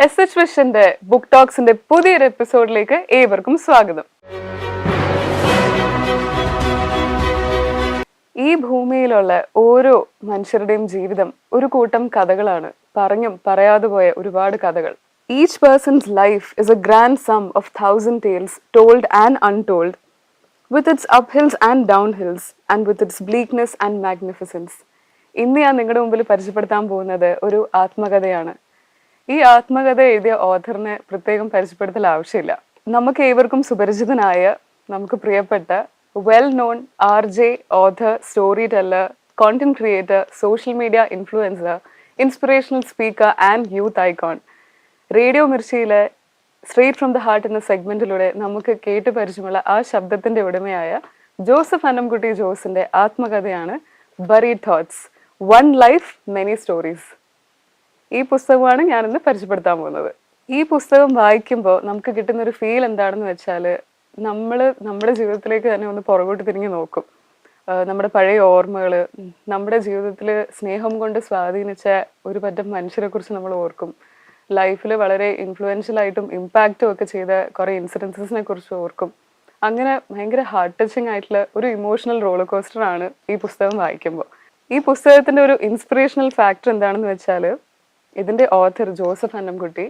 SH വിഷന്റെ book ടോക്സിന്റെ പുതിയൊരു എപ്പിസോഡിലേക്ക് ഏവർക്കും സ്വാഗതം. ഈ ഭൂമിയിലുള്ള ഓരോ മനുഷ്യരുടെയും ജീവിതം ഒരു കൂട്ടം കഥകളാണ്. പറഞ്ഞും പറയാതെ പോയ ഒരുപാട് കഥകൾ. Each person's life is a grand sum of 1,000 tales told and untold, with its uphills and downhills and with its bleakness and magnificence. ഇന്ന് ഞാൻ നിങ്ങളുടെ മുമ്പിൽ പരിചയപ്പെടുത്താൻ പോകുന്നത് ഒരു ആത്മകഥയാണ്. ഈ ആത്മകഥ എഴുതിയ ഓഥറിനെ പ്രത്യേകം പരിചയപ്പെടുത്തൽ ആവശ്യമില്ല. നമുക്ക് ഏവർക്കും സുപരിചിതനായ, നമുക്ക് പ്രിയപ്പെട്ട, well known RJ, author, story teller, content creator, social media influencer, inspirational speaker and youth icon. Radio മിർച്ചിയിലെ സ്ട്രേറ്റ് ഫ്രം ദ ഹാർട്ട് എന്ന സെഗ്മെന്റിലൂടെ നമുക്ക് കേട്ട് പരിചയമുള്ള ആ ശബ്ദത്തിന്റെ ഉടമയായ ജോസഫ് അന്നംകുട്ടി ജോസിന്റെ ആത്മകഥയാണ് buried thoughts, one life many stories. ഈ പുസ്തകമാണ് ഞാനിന്ന് പരിചയപ്പെടുത്താൻ പോകുന്നത്. ഈ പുസ്തകം വായിക്കുമ്പോൾ നമുക്ക് കിട്ടുന്ന ഒരു ഫീൽ എന്താണെന്ന് വെച്ചാൽ, നമ്മുടെ ജീവിതത്തിലേക്ക് തന്നെ ഒന്ന് പുറകോട്ട് തിരിഞ്ഞു നോക്കും. നമ്മുടെ പഴയ ഓർമ്മകൾ, നമ്മുടെ ജീവിതത്തിൽ സ്നേഹം കൊണ്ട് സ്വാധീനിച്ച ഒരു പറ്റം മനുഷ്യരെ കുറിച്ച് നമ്മൾ ഓർക്കും. ലൈഫിൽ വളരെ ഇൻഫ്ലുവൻഷ്യൽ ആയിട്ടും ഇമ്പാക്റ്റും ഒക്കെ ചെയ്ത കുറേ ഇൻസിഡൻസിനെ കുറിച്ച് ഓർക്കും. അങ്ങനെ ഭയങ്കര ഹാർട്ട് ടച്ചിങ് ആയിട്ടുള്ള ഒരു ഇമോഷണൽ റോളർ കോസ്റ്റർ ആണ് ഈ പുസ്തകം വായിക്കുമ്പോൾ. ഈ പുസ്തകത്തിന്റെ ഒരു ഇൻസ്പിറേഷണൽ ഫാക്ടർ എന്താണെന്ന് വെച്ചാൽ, ഇതിന്റെ ഓഥർ ജോസഫ് അന്നംകുട്ടി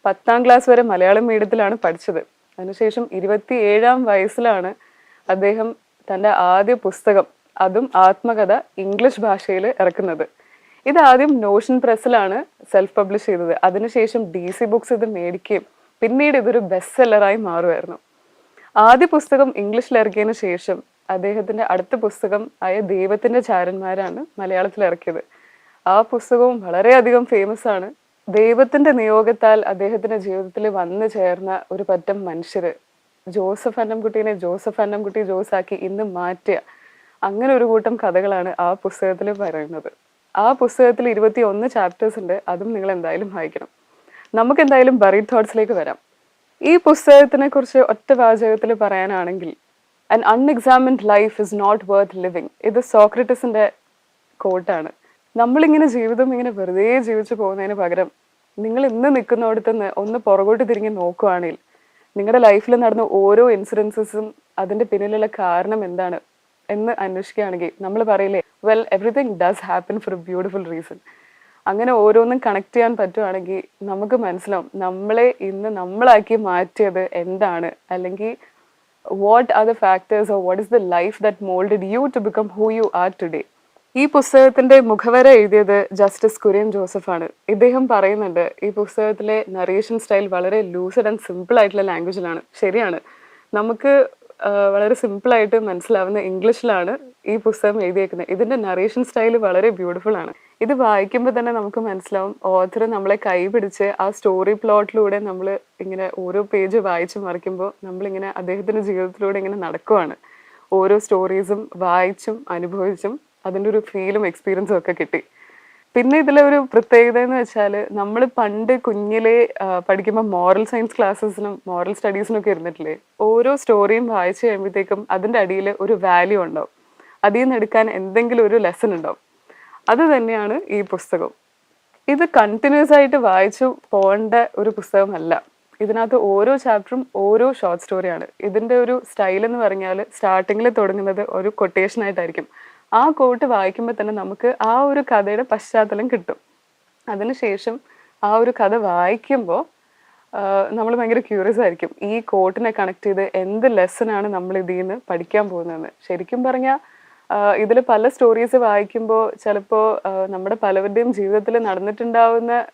10ാം ക്ലാസ് വരെ മലയാളം മീഡിയത്തിലാണ് പഠിച്ചത്. അതിനുശേഷം 27ാം വയസ്സിലാണ് അദ്ദേഹം തൻ്റെ ആദ്യ പുസ്തകം, അതും ആത്മകഥ, ഇംഗ്ലീഷ് ഭാഷയിൽ ഇറക്കുന്നത്. ഇത് ആദ്യം നോഷൻ പ്രസ്സിലാണ് സെൽഫ് പബ്ലിഷ് ചെയ്തത്. അതിനുശേഷം DC ബുക്സ് ഇത് മേടിക്കുകയും പിന്നീട് ഇതൊരു ബെസ്റ്റ് സെല്ലറായി മാറുമായിരുന്നു. ആദ്യ പുസ്തകം ഇംഗ്ലീഷിൽ ഇറക്കിയതിനു ശേഷം അദ്ദേഹത്തിന്റെ അടുത്ത പുസ്തകം ആയ ദൈവത്തിന്റെ ചാരന്മാരാണ് മലയാളത്തിൽ ഇറക്കിയത്. ആ പുസ്തകവും വളരെയധികം ഫേമസ് ആണ്. ദൈവത്തിന്റെ നിയോഗത്താൽ അദ്ദേഹത്തിന്റെ ജീവിതത്തിൽ വന്നു ചേർന്ന ഒരു പറ്റം മനുഷ്യര് ജോസഫ് അന്നംകുട്ടീനെ ജോസഫ് അന്നംകുട്ടി ജോസാക്കി ഇന്ന് മാറ്റിയ അങ്ങനെ ഒരു കൂട്ടം കഥകളാണ് ആ പുസ്തകത്തിൽ പറയുന്നത്. ആ പുസ്തകത്തിൽ 21 ചാപ്റ്റേഴ്സ് ഉണ്ട്. അതും നിങ്ങൾ എന്തായാലും വായിക്കണം. നമുക്ക് എന്തായാലും ബറീഡ് തോട്ട്സിലേക്ക് വരാം. ഈ പുസ്തകത്തിനെ കുറിച്ച് ഒറ്റ വാചകത്തിൽ പറയാനാണെങ്കിൽ, an unexamined life is not worth living. ഇത് സോക്രട്ടീസിന്റെ കോട്ടാണ്. നമ്മളിങ്ങനെ ജീവിതം ഇങ്ങനെ വെറുതെ ജീവിച്ചു പോകുന്നതിന് പകരം നിങ്ങൾ ഇന്ന് നിൽക്കുന്നിടത്ത് നിന്ന് ഒന്ന് പുറകോട്ട് തിരിഞ്ഞ് നോക്കുവാണെങ്കിൽ, നിങ്ങളുടെ ലൈഫിൽ നടന്ന ഓരോ ഇൻസിഡൻസസും അതിന്റെ പിന്നിലുള്ള കാരണം എന്താണ് എന്ന് അന്വേഷിക്കുകയാണെങ്കിൽ, നമ്മൾ പറയില്ലേ, well everything does happen four A beautiful reason. അങ്ങനെ ഓരോന്നും കണക്ട് ചെയ്യാൻ പറ്റുവാണെങ്കിൽ നമുക്ക് മനസ്സിലാവും നമ്മളെ ഇന്ന് നമ്മളാക്കി മാറ്റിയത് എന്താണ്, അല്ലെങ്കിൽ what are the factors or what is the life that molded you to become who you are today. ഈ പുസ്തകത്തിന്റെ മുഖവര എഴുതിയത് ജസ്റ്റിസ് കുര്യൻ ജോസഫ് ആണ്. ഇദ്ദേഹം പറയുന്നുണ്ട്, ഈ പുസ്തകത്തിലെ നറേഷൻ സ്റ്റൈൽ വളരെ ലൂസഡ് ആൻഡ് സിമ്പിൾ ആയിട്ടുള്ള ലാംഗ്വേജിലാണ്. ശരിയാണ്, നമുക്ക് വളരെ സിമ്പിളായിട്ട് മനസ്സിലാവുന്ന ഇംഗ്ലീഷിലാണ് ഈ പുസ്തകം എഴുതിയേക്കുന്നത്. ഇതിന്റെ നറേഷൻ സ്റ്റൈൽ വളരെ ബ്യൂട്ടിഫുൾ ആണ്. ഇത് വായിക്കുമ്പോൾ തന്നെ നമുക്ക് മനസ്സിലാവും ഓഥർ നമ്മളെ കൈപിടിച്ച് ആ സ്റ്റോറി പ്ലോട്ടിലൂടെ നമ്മൾ ഇങ്ങനെ ഓരോ പേജ് വായിച്ച് മറിക്കുമ്പോൾ നമ്മളിങ്ങനെ അദ്ദേഹത്തിന്റെ ജീവിതത്തിലൂടെ ഇങ്ങനെ നടക്കുവാണ്. ഓരോ സ്റ്റോറീസും വായിച്ചും അനുഭവിച്ചും അതിൻ്റെ ഒരു ഫീലും എക്സ്പീരിയൻസും ഒക്കെ കിട്ടി. പിന്നെ ഇതിലെ ഒരു പ്രത്യേകത എന്ന് വെച്ചാൽ, നമ്മൾ പണ്ട് കുഞ്ഞിലെ പഠിക്കുമ്പോൾ മോറൽ സയൻസ് ക്ലാസ്സസിനും മോറൽ സ്റ്റഡീസിനും ഒക്കെ ഇരുന്നിട്ടില്ലേ, ഓരോ സ്റ്റോറിയും വായിച്ചു കഴിയുമ്പോഴത്തേക്കും അതിൻ്റെ അടിയിൽ ഒരു വാല്യൂ ഉണ്ടാവും. അതിൽ നിന്ന് എടുക്കാൻ എന്തെങ്കിലും ഒരു ലെസൺ ഉണ്ടാവും. അത് തന്നെയാണ് ഈ പുസ്തകം. ഇത് കണ്ടിന്യൂസ് ആയിട്ട് വായിച്ചു പോകേണ്ട ഒരു പുസ്തകമല്ല. ഇതിനകത്ത് ഓരോ ചാപ്റ്ററും ഓരോ ഷോർട്ട് സ്റ്റോറിയാണ്. ഇതിൻ്റെ ഒരു സ്റ്റൈൽ എന്ന് പറഞ്ഞാൽ, സ്റ്റാർട്ടിങ്ങിൽ തുടങ്ങുന്നത് ഒരു കൊട്ടേഷനായിട്ടായിരിക്കും. ആ കോട്ട് വായിക്കുമ്പോൾ തന്നെ നമുക്ക് ആ ഒരു കഥയുടെ പശ്ചാത്തലം കിട്ടും. അതിനുശേഷം ആ ഒരു കഥ വായിക്കുമ്പോൾ നമ്മൾ ഭയങ്കര ക്യൂറിയസ് ആയിരിക്കും, ഈ കോട്ടിനെ കണക്ട് ചെയ്ത് എന്ത് ലെസനാണ് നമ്മൾ ഇതിൽ നിന്ന് പഠിക്കാൻ പോകുന്നതെന്ന്. ശരിക്കും പറഞ്ഞാൽ ഇതിൽ പല സ്റ്റോറീസ് വായിക്കുമ്പോൾ ചിലപ്പോൾ നമ്മുടെ പലവരുടെയും ജീവിതത്തിൽ നടന്നിട്ടുണ്ടാവുന്ന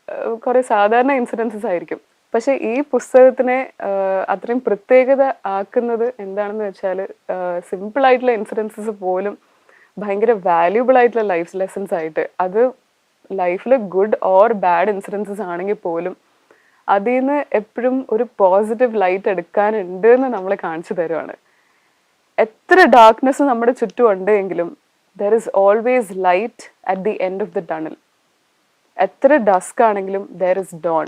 കുറേ സാധാരണ ഇൻസിഡൻസസ് ആയിരിക്കും. പക്ഷെ ഈ പുസ്തകത്തിനെ അത്രയും പ്രത്യേകത ആക്കുന്നത് എന്താണെന്ന് വെച്ചാൽ, സിമ്പിൾ ആയിട്ടുള്ള ഇൻസിഡൻസസ് പോലും ഭയങ്കര വാല്യൂബിൾ ആയിട്ടുള്ള ലൈഫ് ലെസൺസ് ആയിട്ട്, അത് ലൈഫിൽ ഗുഡ് ഓർ ബാഡ് ഇൻസിഡൻസസ് ആണെങ്കിൽ പോലും അതിൽ നിന്ന് എപ്പോഴും ഒരു പോസിറ്റീവ് ലൈറ്റ് എടുക്കാനുണ്ട് എന്ന് നമ്മളെ കാണിച്ചു തരുവാണ്. എത്ര ഡാർക്ക്നെസ് നമ്മുടെ ചുറ്റും ഉണ്ടെങ്കിലും there is always light at the end of the tunnel. എത്ര ഡസ്ക് ആണെങ്കിലും ദർ ഇസ് ഡോൺ.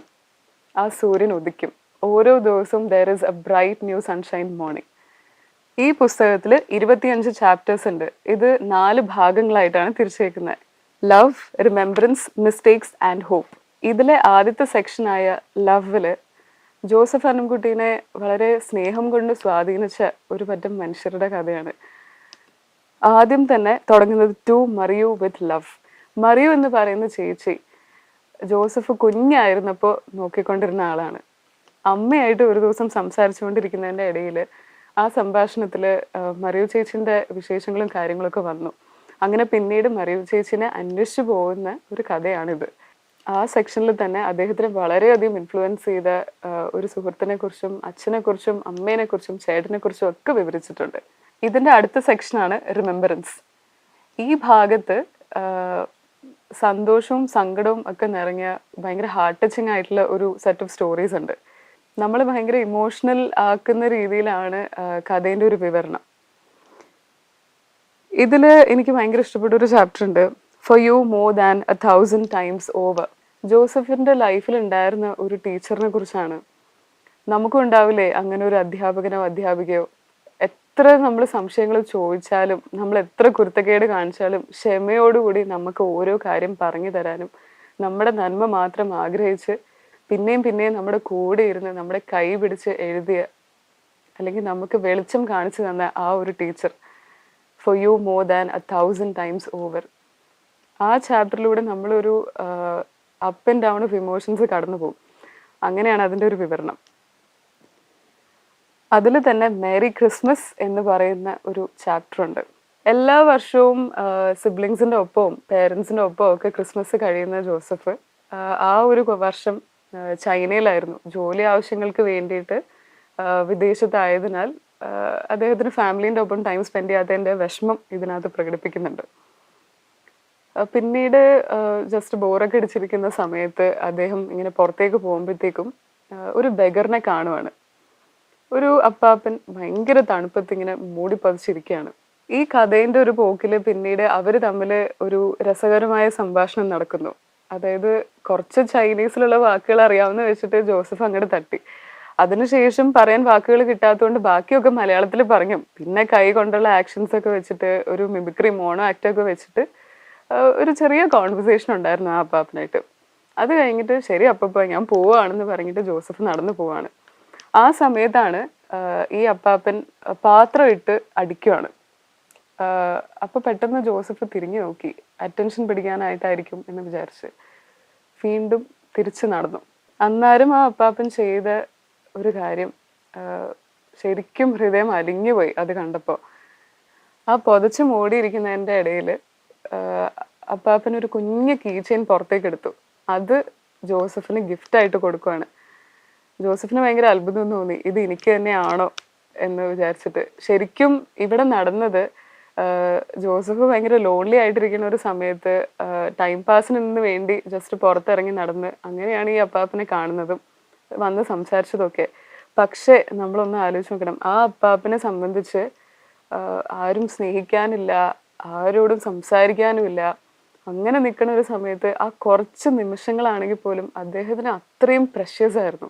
ആ സൂര്യൻ ഉദിക്കും. ഓരോ ദിവസവും there is a bright new sunshine morning. ഈ പുസ്തകത്തിൽ 25 ചാപ്റ്റേഴ്സ് ഉണ്ട്. ഇത് 4 ഭാഗങ്ങളായിട്ടാണ് തിരിച്ചേക്കുന്നത്: love, remembrance, mistakes and hope. ഇതിലെ ആദ്യത്തെ സെക്ഷനായ ലവില് ജോസഫ് അന്നംകുട്ടീനെ വളരെ സ്നേഹം കൊണ്ട് സ്വാധീനിച്ച ഒരു പറ്റം മനുഷ്യരുടെ കഥയാണ്. ആദ്യം തന്നെ തുടങ്ങുന്നത് to Mariyu with love. Mariyu എന്ന് പറയുന്ന ചേച്ചി ജോസഫ് കുഞ്ഞായിരുന്നപ്പോൾ നോക്കിക്കൊണ്ടിരുന്ന ആളാണ്. അമ്മയായിട്ട് ഒരു ദിവസം സംസാരിച്ചുകൊണ്ടിരിക്കുന്നതിൻ്റെ ഇടയിൽ ആ സംഭാഷണത്തിൽ മറിയു ചേച്ചിൻ്റെ വിശേഷങ്ങളും കാര്യങ്ങളൊക്കെ വന്നു. അങ്ങനെ പിന്നീട് മറിയു ചേച്ചിനെ അന്വേഷിച്ചു പോകുന്ന ഒരു കഥയാണിത്. ആ സെക്ഷനിൽ തന്നെ അദ്ദേഹത്തിന് വളരെയധികം ഇൻഫ്ലുവൻസ് ചെയ്ത ഒരു സുഹൃത്തിനെ കുറിച്ചും അച്ഛനെ കുറിച്ചും അമ്മേനെ കുറിച്ചും ചേട്ടനെ കുറിച്ചും ഒക്കെ വിവരിച്ചിട്ടുണ്ട്. ഇതിൻ്റെ അടുത്ത സെക്ഷനാണ് റിമെമ്പറൻസ്. ഈ ഭാഗത്ത് സന്തോഷവും സങ്കടവും ഒക്കെ നിറഞ്ഞ ഭയങ്കര ഹാർട്ട് ടച്ചിങ് ആയിട്ടുള്ള ഒരു സെറ്റ് ഓഫ് സ്റ്റോറീസ് ഉണ്ട്. നമ്മൾ ഭയങ്കര ഇമോഷണൽ ആക്കുന്ന രീതിയിലാണ് കഥേൻ്റെ ഒരു വിവരണം. ഇതിൽ എനിക്ക് ഭയങ്കര ഇഷ്ടപ്പെട്ട ഒരു ചാപ്റ്റർ ഉണ്ട്, for you more than 1000 times over. ജോസഫിൻ്റെ ലൈഫിൽ ഉണ്ടായിരുന്ന ഒരു ടീച്ചറിനെ കുറിച്ചാണ്. നമുക്കും ഉണ്ടാവില്ലേ അങ്ങനെ ഒരു അധ്യാപകനോ അധ്യാപികയോ. എത്ര നമ്മൾ സംശയങ്ങൾ ചോദിച്ചാലും നമ്മൾ എത്ര കുരുത്തക്കേട് കാണിച്ചാലും ക്ഷമയോടുകൂടി നമുക്ക് ഓരോ കാര്യം പറഞ്ഞു തരാനും നമ്മുടെ നന്മ മാത്രം ആഗ്രഹിച്ച് പിന്നെയും പിന്നെയും നമ്മുടെ കൂടെ ഇരുന്ന് നമ്മുടെ കൈ പിടിച്ച് എഴുതിയ അല്ലെങ്കിൽ നമുക്ക് വെളിച്ചം കാണിച്ചു തന്ന ആ ഒരു teacher, for you more than 1000 times over. ആ ചാപ്റ്ററിലൂടെ നമ്മളൊരു up and down of emotions കടന്നു പോകും. അങ്ങനെയാണ് അതിൻ്റെ ഒരു വിവരണം. അതിൽ തന്നെ മേരി ക്രിസ്മസ് എന്ന് പറയുന്ന ഒരു ചാപ്റ്റർ ഉണ്ട്. എല്ലാ വർഷവും സിബ്ലിങ്സിൻ്റെ ഒപ്പവും പേരൻസിൻ്റെ ഒപ്പവും ഒക്കെ ക്രിസ്മസ് കഴിയുന്ന ജോസഫ് ആ ഒരു വർഷം ചൈനയിലായിരുന്നു. ജോലി ആവശ്യങ്ങൾക്ക് വേണ്ടിയിട്ട് വിദേശത്തായതിനാൽ അദ്ദേഹത്തിന് ഫാമിലീൻ്റെ ഒപ്പം ടൈം സ്പെൻഡ് ചെയ്യാത്തതിൻ്റെ വിഷമം ഇതിനകത്ത് പ്രകടിപ്പിക്കുന്നുണ്ട്. പിന്നീട് ജസ്റ്റ് ബോറൊക്കെ അടിച്ചിരിക്കുന്ന സമയത്ത് അദ്ദേഹം ഇങ്ങനെ പുറത്തേക്ക് പോകുമ്പോഴത്തേക്കും ഒരു ബെഗറിനെ കാണുവാണ്. ഒരു അപ്പാപ്പൻ ഭയങ്കര തണുപ്പത്ത് ഇങ്ങനെ മൂടി പതിച്ചിരിക്കുകയാണ്. ഈ കഥേൻ്റെ ഒരു പോക്കിൽ പിന്നീട് അവർ തമ്മിൽ ഒരു രസകരമായ സംഭാഷണം നടക്കുന്നു. അതായത് കുറച്ച് ചൈനീസിലുള്ള വാക്കുകൾ അറിയാവുന്ന വെച്ചിട്ട് ജോസഫ് അങ്ങോട്ട് തട്ടി. അതിനുശേഷം പറയാൻ വാക്കുകൾ കിട്ടാത്തതുകൊണ്ട് ബാക്കിയൊക്കെ മലയാളത്തിൽ പറഞ്ഞു. പിന്നെ കൈ കൊണ്ടുള്ള ആക്ഷൻസ് ഒക്കെ വെച്ചിട്ട് ഒരു മിമിക്രി മോണോ ആക്ടൊക്കെ വെച്ചിട്ട് ഒരു ചെറിയ കോൺവെർസേഷൻ ഉണ്ടായിരുന്നു ആ അപ്പാപ്പനായിട്ട്. അത് കഴിഞ്ഞിട്ട് ശരി അപ്പപ്പ ഞാൻ പോവുകയാണെന്ന് പറഞ്ഞിട്ട് ജോസഫ് നടന്നു പോവാണ്. ആ സമയത്താണ് ഈ അപ്പാപ്പൻ പാത്രം ഇട്ട് അടിക്കുവാണ്. അപ്പൊ പെട്ടെന്ന് ജോസഫ് തിരിഞ്ഞു നോക്കി, അറ്റൻഷൻ പിടിക്കാനായിട്ടായിരിക്കും എന്ന് വിചാരിച്ച് വീണ്ടും തിരിച്ചു നടന്നു. അന്നേരം ആ അപ്പാപ്പൻ ചെയ്ത ഒരു കാര്യം ശരിക്കും ഹൃദയം അലിഞ്ഞുപോയി. അത് കണ്ടപ്പോൾ ആ പൊതച്ച് മൂടിയിരിക്കുന്നതിൻ്റെ ഇടയിൽ അപ്പാപ്പൻ ഒരു കുഞ്ഞ് കീ ചെയിൻ പുറത്തേക്ക് എടുത്തു. അത് ജോസഫിന് ഗിഫ്റ്റായിട്ട് കൊടുക്കുവാണ്. ജോസഫിന് ഭയങ്കര അത്ഭുതം തോന്നി, ഇത് എനിക്ക് തന്നെയാണോ എന്ന് വിചാരിച്ചിട്ട്. ശരിക്കും ഇവിടെ നടന്നത് ജോസഫ് ഭയങ്കര ലോൺലി ആയിട്ടിരിക്കുന്ന ഒരു സമയത്ത് ടൈം പാസിന് വേണ്ടി ജസ്റ്റ് പുറത്തിറങ്ങി നടന്ന് അങ്ങനെയാണ് ഈ അപ്പാപ്പനെ കാണുന്നതും വന്ന് സംസാരിച്ചതൊക്കെ. പക്ഷെ നമ്മളൊന്ന് ആലോചിച്ച് നോക്കണം, ആ അപ്പാപ്പനെ സംബന്ധിച്ച് ആരും സ്നേഹിക്കാനില്ല, ആരോടും സംസാരിക്കാനുമില്ല. അങ്ങനെ നിൽക്കുന്ന ഒരു സമയത്ത് ആ കുറച്ച് നിമിഷങ്ങളാണെങ്കിൽ പോലും അദ്ദേഹത്തിന് അത്രയും പ്രഷ്യസ് ആയിരുന്നു.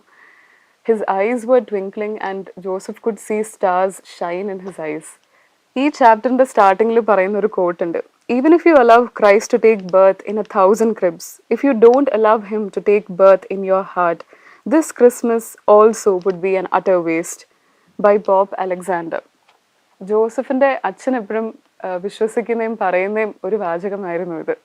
His eyes were twinkling and Joseph could see stars shine in his eyes. ഈ ചാപ്റ്ററിന്റെ സ്റ്റാർട്ടിങ്ങിൽ പറയുന്ന ഒരു കോട്ട് ഉണ്ട്, even if you allow Christ to take birth in 1,000 cribs, if you don't allow him to take birth in your heart, this Christmas also would be an utter waste. by Bob Alexander. ജോസഫിന്റെ അച്ഛൻ എപ്പോഴും വിശ്വസിക്കുന്നതും പറയുന്നതും ഒരു വാചകമായിരുന്നു ഇത്.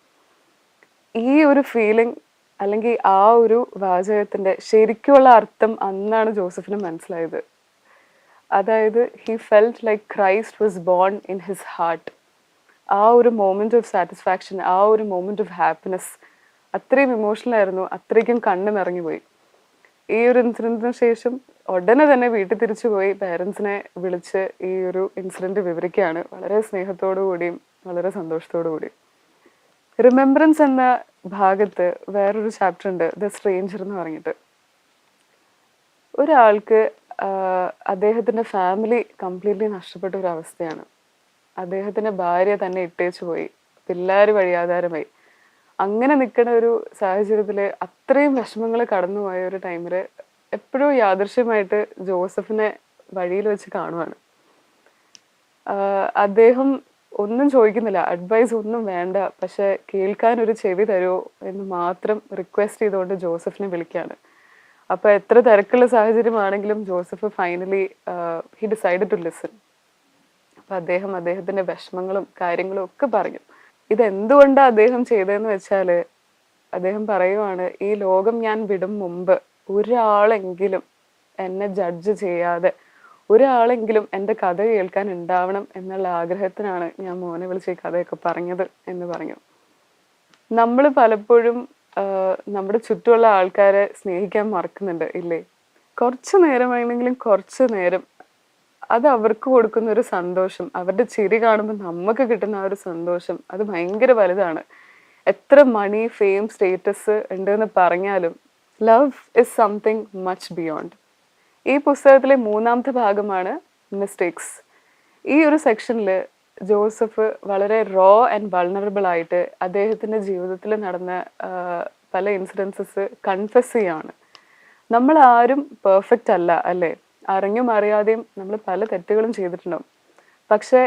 ഈ ഒരു feeling അല്ലെങ്കിൽ ആ ഒരു വാചകത്തിന്റെ ശരിക്കുള്ള അർത്ഥം അന്നാണ് ജോസഫിന് മനസ്സിലായത്. അതായത് he felt like Christ was born in his heart. ആ ഒരു മൊമെന്റ് ഓഫ് സാറ്റിസ്ഫാക്ഷൻ, ആ ഒരു മൊമെന്റ് ഓഫ് ഹാപ്പിനെസ് അത്രയും ഇമോഷണൽ ആയിരുന്നു, അത്രയ്ക്കും കണ്ണ് നിറഞ്ഞുപോയി. ഈ ഒരു ഇൻസിഡന്റിന് ശേഷം ഉടനെ തന്നെ വീട്ടിൽ തിരിച്ചു പോയി പേരൻസിനെ വിളിച്ച് ഈ ഒരു ഇൻസിഡന്റ് വിവരിക്കുകയാണ്, വളരെ സ്നേഹത്തോടു കൂടിയും വളരെ സന്തോഷത്തോടു കൂടിയും. റിമെമ്പറൻസ് എന്ന ഭാഗത്ത് വേറൊരു ചാപ്റ്റർ ഉണ്ട്, ദ സ്ട്രേഞ്ചർ എന്ന് പറഞ്ഞിട്ട്. ഒരാൾക്ക് അദ്ദേഹത്തിൻ്റെ ഫാമിലി കംപ്ലീറ്റ്ലി നഷ്ടപ്പെട്ട ഒരു അവസ്ഥയാണ്. അദ്ദേഹത്തിൻ്റെ ഭാര്യ തന്നെ ഇട്ടേച്ചു പോയി, പിള്ളേർ വഴിയാധാരമായി. അങ്ങനെ നിൽക്കുന്ന ഒരു സാഹചര്യത്തിൽ അത്രയും വിഷമങ്ങൾ കടന്നുപോയ ഒരു ടൈമിൽ എപ്പോഴും യാദൃശ്യമായിട്ട് ജോസഫിനെ വഴിയിൽ വെച്ച് കാണുവാണ്. അദ്ദേഹം ഒന്നും ചോദിക്കുന്നില്ല, അഡ്വൈസ് ഒന്നും വേണ്ട, പക്ഷെ കേൾക്കാൻ ഒരു ചെവി തരുമോ എന്ന് മാത്രം റിക്വസ്റ്റ് ചെയ്തുകൊണ്ട് ജോസഫിനെ വിളിക്കുകയാണ്. അപ്പോൾ എത്ര തിരക്കുള്ള സാഹചര്യമാണെങ്കിലും Joseph finally he decided to listen. അപ്പം അദ്ദേഹത്തിൻ്റെ വിഷമങ്ങളും കാര്യങ്ങളും ഒക്കെ പറഞ്ഞു. ഇതെന്തുകൊണ്ടാണ് അദ്ദേഹം ചെയ്തതെന്ന് വെച്ചാൽ, അദ്ദേഹം പറയുവാണ്, ഈ ലോകം ഞാൻ വിടും മുമ്പ് ഒരാളെങ്കിലും എന്നെ ജഡ്ജ് ചെയ്യാതെ ഒരാളെങ്കിലും എൻ്റെ കഥ കേൾക്കാൻ ഉണ്ടാവണം എന്നുള്ള ആഗ്രഹത്തിനാണ് ഞാൻ മോനെ വിളിച്ച് ഈ കഥയൊക്കെ പറഞ്ഞത് എന്ന് പറഞ്ഞു. നമ്മൾ പലപ്പോഴും നമ്മുടെ ചുറ്റുമുള്ള ആൾക്കാരെ സ്നേഹിക്കാൻ മറക്കുന്നുണ്ട് ഇല്ലേ? കുറച്ച് നേരമാണെങ്കിലും കുറച്ച് നേരം അത് അവർക്ക് കൊടുക്കുന്ന ഒരു സന്തോഷം, അവരുടെ ചിരി കാണുമ്പോൾ നമുക്ക് കിട്ടുന്ന ആ ഒരു സന്തോഷം, അത് ഭയങ്കര വലുതാണ്. എത്ര മണി, ഫെയിം, സ്റ്റേറ്റസ് ഉണ്ടെന്ന് പറഞ്ഞാലും love is something much beyond. ഈ പുസ്തകത്തിലെ 3ാമത്തെ ഭാഗമാണ് മിസ്റ്റേക്സ്. ഈ ഒരു സെക്ഷനിൽ ജോസഫ് വളരെ റോ ആൻഡ് വൾണറബിൾ ആയിട്ട് അദ്ദേഹത്തിൻ്റെ ജീവിതത്തിൽ നടന്ന പല ഇൻസിഡൻസസ് കൺഫെസ് ചെയ്യാണ്. നമ്മൾ ആരും പെർഫെക്റ്റ് അല്ല അല്ലേ? അറിഞ്ഞും അറിയാതെയും നമ്മൾ പല തെറ്റുകളും ചെയ്തിട്ടുണ്ടാവും. പക്ഷേ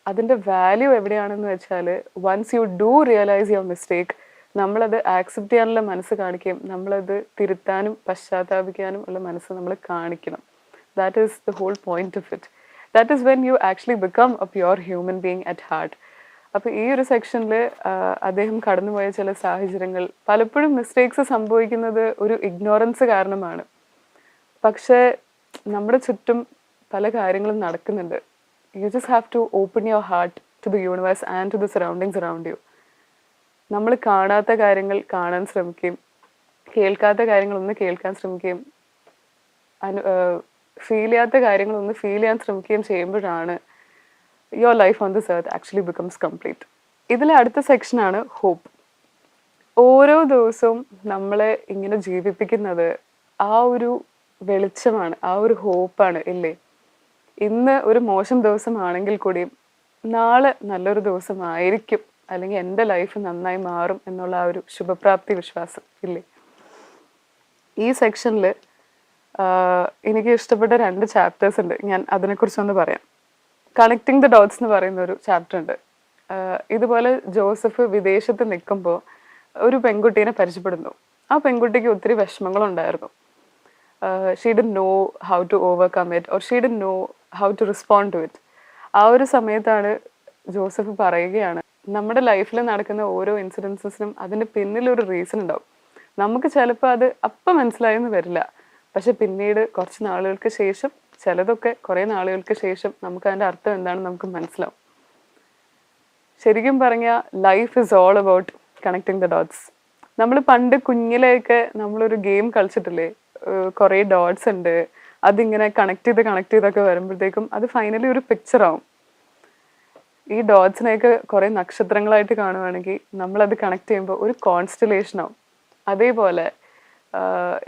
അതിൻ്റെ വാല്യൂ എവിടെയാണെന്ന് വെച്ചാൽ, once you do realise your mistake, നമ്മളത് ആക്സെപ്റ്റ് ചെയ്യാനുള്ള മനസ്സ് കാണിക്കുകയും നമ്മളത് തിരുത്താനും പശ്ചാത്താപിക്കാനും ഉള്ള മനസ്സ് നമ്മൾ കാണിക്കണം. That is the whole point of it. That is when you actually become a pure human being at heart. അപ്പോൾ ഈ ഒരു സെക്ഷനിൽ അദ്ദേഹം കടന്നുപോയ ചില സാഹചര്യങ്ങൾ, പലപ്പോഴും മിസ്റ്റേക്സ് സംഭവിക്കുന്നത് ഒരു ഇഗ്നോറൻസ് കാരണമാണ്. പക്ഷേ നമ്മുടെ ചുറ്റും പല കാര്യങ്ങളും നടക്കുന്നുണ്ട്. You just have to open your heart to the universe and to the surroundings around you. നമ്മൾ കാണാത്ത കാര്യങ്ങൾ കാണാൻ ശ്രമിക്കുകയും കേൾക്കാത്ത കാര്യങ്ങളൊന്ന് കേൾക്കാൻ ശ്രമിക്കുകയും ഫീൽ ചെയ്യാത്ത കാര്യങ്ങളൊന്ന് ഫീൽ ചെയ്യാൻ ശ്രമിക്കുകയും ചെയ്യുമ്പോഴാണ് your life on this earth actually becomes complete. ഇതിലെ അടുത്ത സെക്ഷനാണ് ഹോപ്പ്. ഓരോ ദിവസവും നമ്മളെ ഇങ്ങനെ ജീവിപ്പിക്കുന്നത് ആ ഒരു വെളിച്ചമാണ്, ആ ഒരു ഹോപ്പാണ് ഇല്ലേ? ഇന്ന് ഒരു മോശം ദിവസമാണെങ്കിൽ കൂടിയും നാളെ നല്ലൊരു ദിവസമായിരിക്കും, അല്ലെങ്കിൽ എൻ്റെ ലൈഫ് നന്നായി മാറും എന്നുള്ള ആ ഒരു ശുഭപ്രാപ്തി വിശ്വാസം ഇല്ലേ? ഈ സെക്ഷനിൽ എനിക്ക് ഇഷ്ടപ്പെട്ട 2 ചാപ്റ്റേഴ്സ് ഉണ്ട്. ഞാൻ അതിനെക്കുറിച്ചൊന്ന് പറയാം. കണക്റ്റിംഗ് ദ ഡോട്ട്സ് എന്ന് പറയുന്ന ഒരു ചാപ്റ്റർ ഉണ്ട്. ഇതുപോലെ ജോസഫ് വിദേശത്ത് നിൽക്കുമ്പോൾ ഒരു പെൺകുട്ടീനെ പരിചയപ്പെടുന്നു. ആ പെൺകുട്ടിക്ക് ഒത്തിരി വിഷമങ്ങളുണ്ടായിരുന്നു. She didn't know how to overcome it or she didn't know how to respond to it. ആ ഒരു സമയത്താണ് ജോസഫ് പറയുകയാണ്, നമ്മുടെ ലൈഫിൽ നടക്കുന്ന ഓരോ ഇൻസിഡൻസസിനും അതിൻ്റെ പിന്നിലൊരു റീസൺ ഉണ്ടാവും. നമുക്ക് ചിലപ്പോൾ അത് അപ്പം മനസ്സിലായെന്ന് വരില്ല, പക്ഷെ പിന്നീട് കുറച്ച് നാളുകൾക്ക് ശേഷം, ചിലതൊക്കെ കുറേ നാളുകൾക്ക് ശേഷം നമുക്ക് അതിൻ്റെ അർത്ഥം എന്താണെന്ന് നമുക്ക് മനസ്സിലാവും. ശരിക്കും പറഞ്ഞാൽ life is all about connecting the dots. നമ്മൾ പണ്ട് കുഞ്ഞിലേക്ക് നമ്മളൊരു ഗെയിം കളിച്ചിട്ടില്ലേ? കുറേ ഡോട്ട്സ് ഉണ്ട്, അതിങ്ങനെ കണക്ട് ചെയ്തൊക്കെ വരുമ്പോഴത്തേക്കും അത് ഫൈനലി ഒരു പിക്ചറാവും. ഈ ഡോട്ട്സിനെയൊക്കെ കുറേ നക്ഷത്രങ്ങളായിട്ട് കാണുവാണെങ്കിൽ നമ്മളത് കണക്ട് ചെയ്യുമ്പോൾ ഒരു കോൺസ്റ്റലേഷൻ ആവും. അതേപോലെ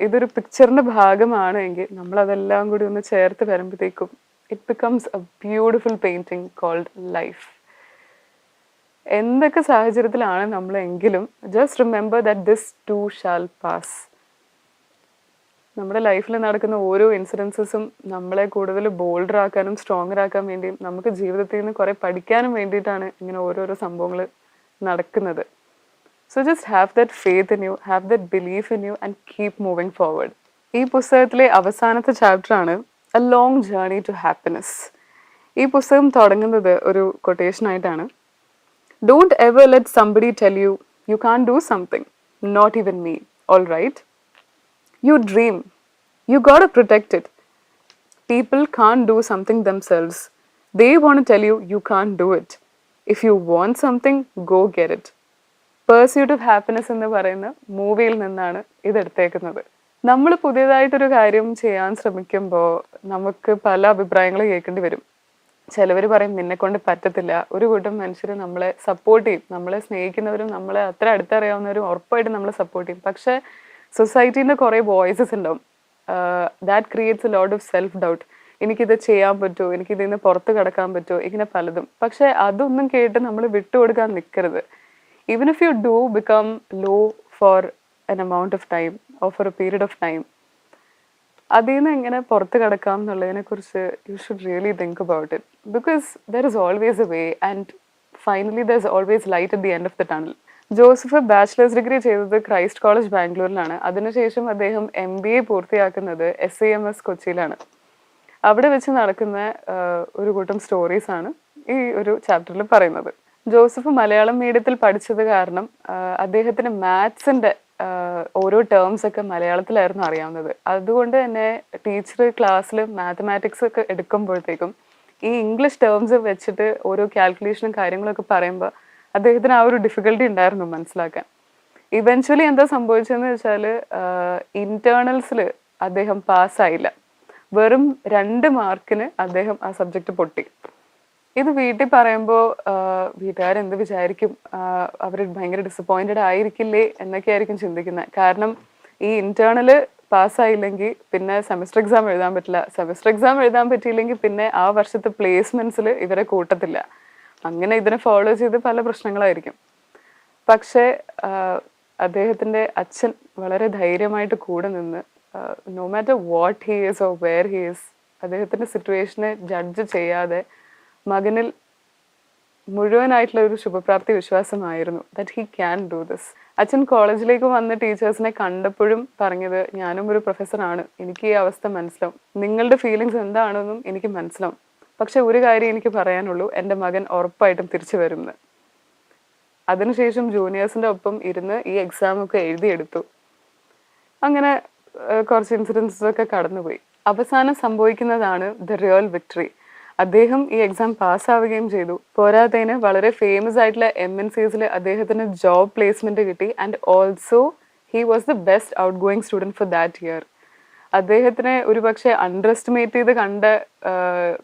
ഇതൊരു പിക്ചറിൻ്റെ ഭാഗമാണ് എങ്കിൽ നമ്മളതെല്ലാം കൂടി ഒന്ന് ചേർത്ത് വരുമ്പോഴത്തേക്കും it becomes a beautiful painting called life. എന്തൊക്കെ സാഹചര്യത്തിലാണ് നമ്മളെങ്കിലും just remember that this too shall pass. നമ്മുടെ ലൈഫിൽ നടക്കുന്ന ഓരോ ഇൻസിഡൻസസും നമ്മളെ കൂടുതൽ ബോൾഡർ ആക്കാനും സ്ട്രോങ്ങർ ആക്കാൻ വേണ്ടിയും നമുക്ക് ജീവിതത്തിൽ നിന്ന് കുറേ പഠിക്കാനും വേണ്ടിയിട്ടാണ് ഇങ്ങനെ ഓരോരോ സംഭവങ്ങൾ നടക്കുന്നത്. So just have that faith in you, have that belief in you and keep moving forward. ഈ പുസ്തകത്തിലെ അവസാനത്തെ ചാപ്റ്ററാണ് a long journey to happiness. ഈ പുസ്തകം തുടങ്ങുന്നത് ഒരു കൊട്ടേഷനായിട്ടാണ്. Don't ever let somebody tell you you can't do something. Not even me. All right? You dream. You gotta protect it. People can't do something themselves. They want to tell you you can't do it. If you want something, go get it. Pursuit of Happiness എന്ന് പറയുന്ന മൂവിയിൽ നിന്നാണ് ഇതെടുത്തേക്കുന്നത്. നമ്മൾ പുതിയതായിട്ടൊരു കാര്യം ചെയ്യാൻ ശ്രമിക്കുമ്പോൾ നമുക്ക് പല അഭിപ്രായങ്ങൾ കേൾക്കേണ്ടി വരും. ചിലവർ പറയും നിന്നെ കൊണ്ട് പറ്റത്തില്ല. ഒരു കൂട്ടം മനുഷ്യർ നമ്മളെ സപ്പോർട്ട് ചെയ്യും, നമ്മളെ സ്നേഹിക്കുന്നവരും നമ്മളെ അത്ര അടുത്തറിയാവുന്നവരും ഉറപ്പായിട്ടും നമ്മളെ സപ്പോർട്ട് ചെയ്യും. പക്ഷേ സൊസൈറ്റീൻ്റെ കുറേ വോയിസസ് ഉണ്ടാവും. That creates a lot of self doubt. എനിക്കിത് ചെയ്യാൻ പറ്റുമോ, എനിക്കിതിൽ നിന്ന് പുറത്ത് കിടക്കാൻ പറ്റുമോ, ഇങ്ങനെ പലതും. പക്ഷേ അതൊന്നും കേട്ട് നമ്മൾ വിട്ടുകൊടുക്കാൻ നിൽക്കരുത്. Even if you do become low for an amount of time or for a period of time, അതിൽ നിന്ന് എങ്ങനെ പുറത്ത് കിടക്കാം എന്നുള്ളതിനെ കുറിച്ച് you should really think about it. Because there is always a way and finally there is always light at the end of the tunnel. Joseph bachelor's degree ചെയ്തത് Christ college ബാംഗ്ലൂരിലാണ്. അതിനുശേഷം അദ്ദേഹം MBA പൂർത്തിയാക്കുന്നത് SAMS കൊച്ചിയിലാണ്. അവിടെ വെച്ച് നടക്കുന്ന ഒരു കൂട്ടം സ്റ്റോറീസ് ആണ് ഈ ഒരു ചാപ്റ്ററിൽ പറയുന്നത്. ജോസഫ് മലയാളം മീഡിയത്തിൽ പഠിച്ചത് കാരണം അദ്ദേഹത്തിന് മാത്സിന്റെ ഓരോ ടേംസ് ഒക്കെ മലയാളത്തിലായിരുന്നു അറിയാവുന്നത്. അതുകൊണ്ട് തന്നെ ടീച്ചർ ക്ലാസ്സിൽ മാത്തമാറ്റിക്സ് ഒക്കെ എടുക്കുമ്പോഴത്തേക്കും ഈ ഇംഗ്ലീഷ് ടേംസ് വെച്ചിട്ട് ഓരോ കാൽക്കുലേഷനും കാര്യങ്ങളൊക്കെ പറയുമ്പോൾ അദ്ദേഹത്തിന് ആ ഒരു ഡിഫിക്കൽട്ടി ഉണ്ടായിരുന്നു മനസ്സിലാക്കാൻ. ഇവൻച്വലി എന്താ സംഭവിച്ചതെന്ന് വെച്ചാൽ ഇന്റേണൽസിൽ അദ്ദേഹം പാസ്സായില്ല. വെറും 2 മാർക്കിന് അദ്ദേഹം ആ സബ്ജക്റ്റ് പൊട്ടി. ഇത് വീട്ടിൽ പറയുമ്പോൾ വീട്ടുകാരെന്ത് വിചാരിക്കും, അവർ ഭയങ്കര ഡിസപ്പോയിന്റഡ് ആയിരിക്കില്ലേ എന്നൊക്കെ ആയിരിക്കും ചിന്തിക്കുന്നത്. കാരണം ഈ ഇന്റേണല് പാസ്സായില്ലെങ്കിൽ പിന്നെ സെമസ്റ്റർ എക്സാം എഴുതാൻ പറ്റില്ല. സെമസ്റ്റർ എക്സാം എഴുതാൻ പറ്റിയില്ലെങ്കിൽ പിന്നെ ആ വർഷത്തെ പ്ലേസ്മെന്റ്സിൽ ഇവരെ കൂട്ടത്തില്ല. അങ്ങനെ ഇതിനെ ഫോളോ ചെയ്ത് പല പ്രശ്നങ്ങളായിരിക്കും. പക്ഷേ അദ്ദേഹത്തിൻ്റെ അച്ഛൻ വളരെ ധൈര്യമായിട്ട് കൂടെ നിന്ന് no matter what he is or where he is, അദ്ദേഹത്തിൻ്റെ സിറ്റുവേഷനെ ജഡ്ജ് ചെയ്യാതെ മകനിൽ മുഴുവനായിട്ടുള്ള ഒരു ശുഭപ്രാപ്തി വിശ്വാസമായിരുന്നു that he can do this. അച്ഛൻ കോളേജിലേക്ക് വന്ന ടീച്ചേഴ്സിനെ കണ്ടപ്പോഴും പറഞ്ഞത്, ഞാനും ഒരു പ്രൊഫസറാണ്, എനിക്ക് ഈ അവസ്ഥ മനസ്സിലാവും, നിങ്ങളുടെ ഫീലിങ്സ് എന്താണെന്നും എനിക്ക് മനസ്സിലാവും, പക്ഷെ ഒരു കാര്യം എനിക്ക് പറയാനുള്ളൂ, എൻ്റെ മകൻ ഉറപ്പായിട്ടും തിരിച്ചു വരുമെന്ന്. അതിനുശേഷം ജൂനിയേഴ്സിൻ്റെ ഒപ്പം ഇരുന്ന് ഈ എക്സാമൊക്കെ എഴുതിയെടുത്തു. അങ്ങനെ കുറച്ച് ഇൻസിഡൻസസ് ഒക്കെ കടന്നുപോയി. അവസാനം സംഭവിക്കുന്നതാണ് ദ റിയൽ വിക്ടറി. അദ്ദേഹം ഈ എക്സാം പാസ്സാവുകയും ചെയ്തു. പോരാത്തതിന് വളരെ ഫേമസ് ആയിട്ടുള്ള MNCസിൽ അദ്ദേഹത്തിന് ജോബ് പ്ലേസ്മെന്റ് കിട്ടി. And also he was the best out going student for that year. അദ്ദേഹത്തിനെ ഒരുപക്ഷെ അണ്ടർ എസ്റ്റിമേറ്റ് ചെയ്ത് കണ്ട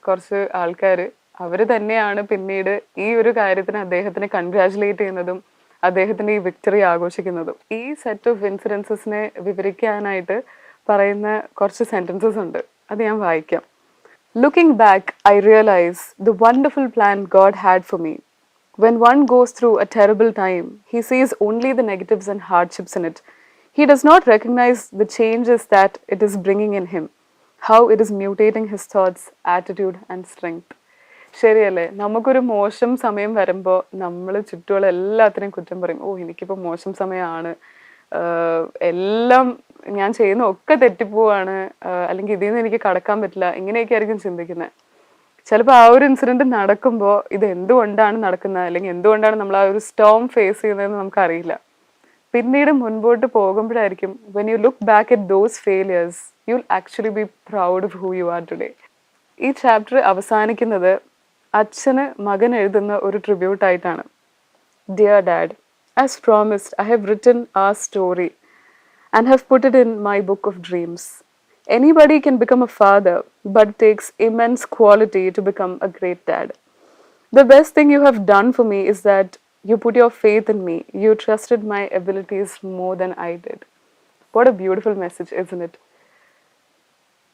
കുറച്ച് ആൾക്കാർ അവർ തന്നെയാണ് പിന്നീട് ഈ ഒരു കാര്യത്തിന് അദ്ദേഹത്തിനെ കൺഗ്രാജുലേറ്റ് ചെയ്യുന്നതും അദ്ദേഹത്തിന്റെ ഈ വിക്ടറി ആഘോഷിക്കുന്നതും. ഈ സെറ്റ് ഓഫ് ഇൻസിഡൻസസിനെ വിവരിക്കാനായിട്ട് പറയുന്ന കുറച്ച് സെന്റൻസസ് ഉണ്ട്, അത് ഞാൻ വായിക്കാം. Looking back, I realize the wonderful plan God had for me. When one goes through a terrible time, he sees only the negatives and hardships in it. He does not recognize the changes that it is bringing in him, how it is mutating his thoughts, attitude and strength. ശരിയല്ലേ? നമുക്കൊരു മോശം സമയം വരുമ്പോൾ നമ്മൾ ചുറ്റുമുള്ള എല്ലാത്തിനെയും കുറ്റം പറയും. ഓ, എനിക്കിപ്പോൾ മോശം സമയമാണ്, എല്ലാം ഞാൻ ചെയ്യുന്ന ഒക്കെ തെറ്റിപ്പോവാണ്, അല്ലെങ്കിൽ ഇതിൽ നിന്ന് എനിക്ക് കടക്കാൻ പറ്റില്ല, ഇങ്ങനെയൊക്കെ ആയിരിക്കും ചിന്തിക്കുന്നത്. ചിലപ്പോൾ ആ ഒരു ഇൻസിഡന്റ് നടക്കുമ്പോൾ ഇത് എന്തുകൊണ്ടാണ് നടക്കുന്നത്, അല്ലെങ്കിൽ എന്തുകൊണ്ടാണ് നമ്മൾ ആ ഒരു സ്റ്റോം ഫേസ് ചെയ്യുന്നതെന്ന് നമുക്കറിയില്ല. പിന്നീട് മുൻപോട്ട് പോകുമ്പോഴായിരിക്കും when you look back at those failures you will actually be proud of who you are today. ഈ ചാപ്റ്റർ അവസാനിക്കുന്നത് അച്ഛന് മകൻ എഴുതുന്ന ഒരു ട്രിബ്യൂട്ടായിട്ടാണ്. Dear dad, as promised I have written our story and have put it in my book of dreams. Anybody can become a father, but it takes immense quality to become a great dad. The best thing you have done for me is that you put your faith in me. You trusted my abilities more than I did. What a beautiful message, isn't it?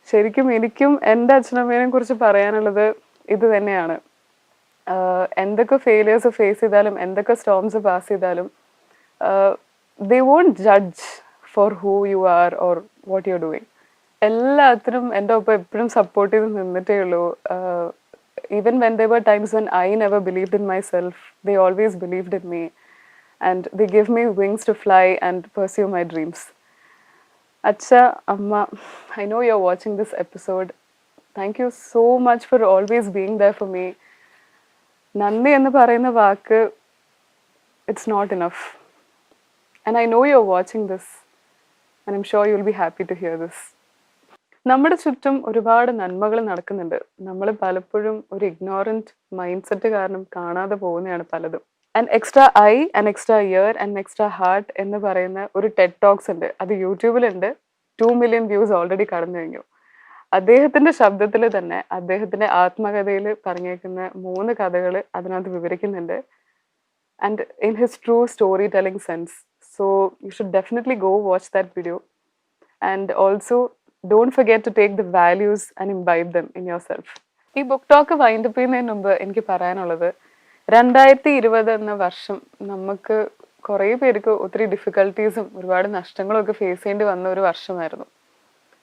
ശരിക്കും എനിക്കും എൻ്റെ അച്ഛനമ്മേനെ കുറിച്ച് പറയാനുള്ളത് ഇത് തന്നെയാണ്. എന്തൊക്കെ failures face ചെയ്താലും എന്തൊക്കെ സ്റ്റോംസ് പാസ് ചെയ്താലും they won't judge for who you are or what you're doing. എല്ലാത്തിനും എൻ്റെ ഒപ്പം എപ്പോഴും സപ്പോർട്ട് ചെയ്ത് നിന്നിട്ടേ ഉള്ളൂ. Even when there were times when I never believed in myself, they always believed in me and they give me wings to fly and pursue my dreams. Acha, Amma, I know you're watching this episode. Thank you so much for always being there for me. നന്ദി എന്ന് പറയുന്ന വാക്ക്, it's not enough. And I know you're watching this and I'm sure you'll be happy to hear this. നമ്മുടെ ചുറ്റും ഒരുപാട് നന്മകൾ നടക്കുന്നുണ്ട്. നമ്മൾ പലപ്പോഴും ഒരു ഇഗ്നോറൻറ്റ് മൈൻഡ് സെറ്റ് കാരണം കാണാതെ പോകുന്നതാണ് പലതും. And extra I and extra year and extra heart എന്ന് പറയുന്ന ഒരു ടെഡ് ടോക്സ് ഉണ്ട്. അത് യൂട്യൂബിലുണ്ട്. 2 million വ്യൂസ് ഓൾറെഡി കടന്നു കഴിഞ്ഞു. അദ്ദേഹത്തിന്റെ ശബ്ദത്തിൽ തന്നെ അദ്ദേഹത്തിന്റെ ആത്മകഥയിൽ പറഞ്ഞേക്കുന്ന 3 കഥകൾ അതിനകത്ത് വിവരിക്കുന്നുണ്ട്. And in his true story telling sense. So you should definitely go watch that video. And also don't forget to take the values and imbibe them in yourself. ഈ ബുക്ക് ടോക്ക് വൈൻഡ് അപ്പ് ചെയ്യുന്നതിന് മുമ്പ് എനിക്ക് പറയാനുള്ളത്, 2020 എന്ന വർഷം നമുക്ക് കുറേ പേർക്ക് ഒത്തിരി ഡിഫിക്കൽട്ടീസും ഒരുപാട് നഷ്ടങ്ങളും ഒക്കെ ഫേസ് ചെയ്യേണ്ടി വന്ന ഒരു വർഷമായിരുന്നു.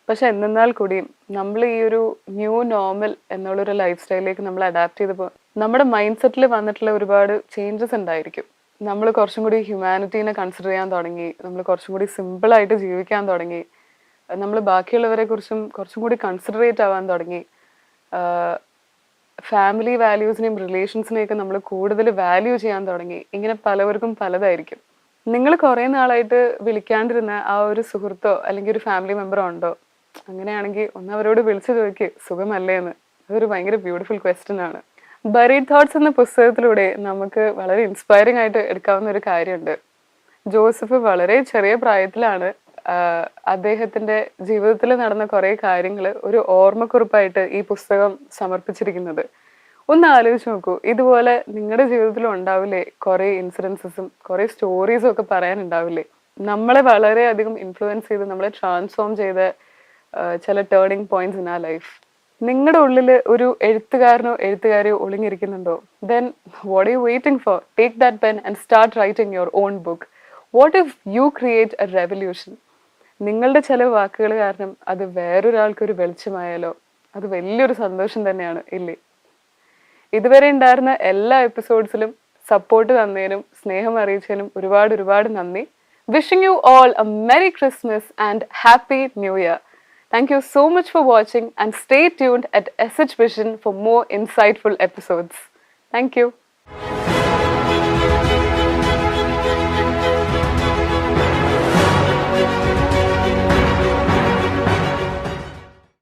പക്ഷെ എന്നാൽ കൂടിയും നമ്മൾ ഈ ഒരു ന്യൂ നോർമൽ എന്നുള്ളൊരു ലൈഫ് സ്റ്റൈലിലേക്ക് നമ്മൾ അഡാപ്റ്റ് ചെയ്തപ്പോൾ നമ്മുടെ മൈൻഡ് സെറ്റിൽ വന്നിട്ടുള്ള ഒരുപാട് ചേഞ്ചസ് ഉണ്ടായിരിക്കും. നമ്മൾ കുറച്ചും കൂടി ഹ്യൂമാനിറ്റീനെ കൺസിഡർ ചെയ്യാൻ തുടങ്ങി, നമ്മൾ കുറച്ചും കൂടി സിമ്പിളായിട്ട് ജീവിക്കാൻ തുടങ്ങി, നമ്മൾ ബാക്കിയുള്ളവരെ കുറിച്ചും കുറച്ചും കൂടി കൺസിഡറേറ്റ് ആവാൻ തുടങ്ങി, ഫാമിലി വാല്യൂസിനെയും റിലേഷൻസിനെയൊക്കെ നമ്മൾ കൂടുതൽ വാല്യൂ ചെയ്യാൻ തുടങ്ങി. ഇങ്ങനെ പലവർക്കും പലതായിരിക്കും. നിങ്ങൾ കുറേ നാളായിട്ട് വിളിക്കാണ്ടിരുന്ന ആ ഒരു സുഹൃത്തോ അല്ലെങ്കിൽ ഒരു ഫാമിലി മെമ്പറോ ഉണ്ടോ? അങ്ങനെയാണെങ്കിൽ ഒന്ന് അവരോട് വിളിച്ചു ചോദിക്കുക സുഖമല്ലേ എന്ന്. അതൊരു ഭയങ്കര ബ്യൂട്ടിഫുൾ ക്വസ്റ്റ്യൻ ആണ്. ബറീഡ് തോട്ട്സ് എന്ന പുസ്തകത്തിലൂടെ നമുക്ക് വളരെ ഇൻസ്പയറിംഗ് ആയിട്ട് എടുക്കാവുന്ന ഒരു കാര്യമുണ്ട്. ജോസഫ് വളരെ ചെറിയ പ്രായത്തിലാണ് അദ്ദേഹത്തിന്റെ ജീവിതത്തിൽ നടന്ന കുറെ കാര്യങ്ങൾ ഒരു ഓർമ്മക്കുറിപ്പായിട്ട് ഈ പുസ്തകം സമർപ്പിച്ചിരിക്കുന്നത്. ഒന്ന് ആലോചിച്ച് നോക്കൂ, ഇതുപോലെ നിങ്ങളുടെ ജീവിതത്തിലും ഉണ്ടാവില്ലേ കുറെ ഇൻസിഡൻസസും കുറെ സ്റ്റോറീസും ഒക്കെ പറയാനുണ്ടാവില്ലേ? നമ്മളെ വളരെയധികം ഇൻഫ്ലുവൻസ് ചെയ്ത് നമ്മളെ ട്രാൻസ്ഫോം ചെയ്ത ചില turning points in a life. നിങ്ങളുടെ ഉള്ളിൽ ഒരു എഴുത്തുകാരനോ എഴുത്തുകാരിയോ ഒളിഞ്ഞിരിക്കുന്നുണ്ടോ? Then what are you waiting for? Take that pen and start writing your own book. What if you create a revolution? നിങ്ങളുടെ ചില വാക്കുകൾ കാരണം അത് വേറൊരാൾക്കൊരു വെളിച്ചമായാലോ? അത് വലിയൊരു സന്തോഷം തന്നെയാണ്, ഇല്ലേ? ഇതുവരെ ഉണ്ടായിരുന്ന എല്ലാ എപ്പിസോഡ്സിലും സപ്പോർട്ട് തന്നതിനും സ്നേഹം അറിയിച്ചതിനും ഒരുപാട് നന്ദി. Wishing you all A merry Christmas and happy new year. Thank you so much for watching and stay tuned at SH Vision for more insightful episodes. Thank you.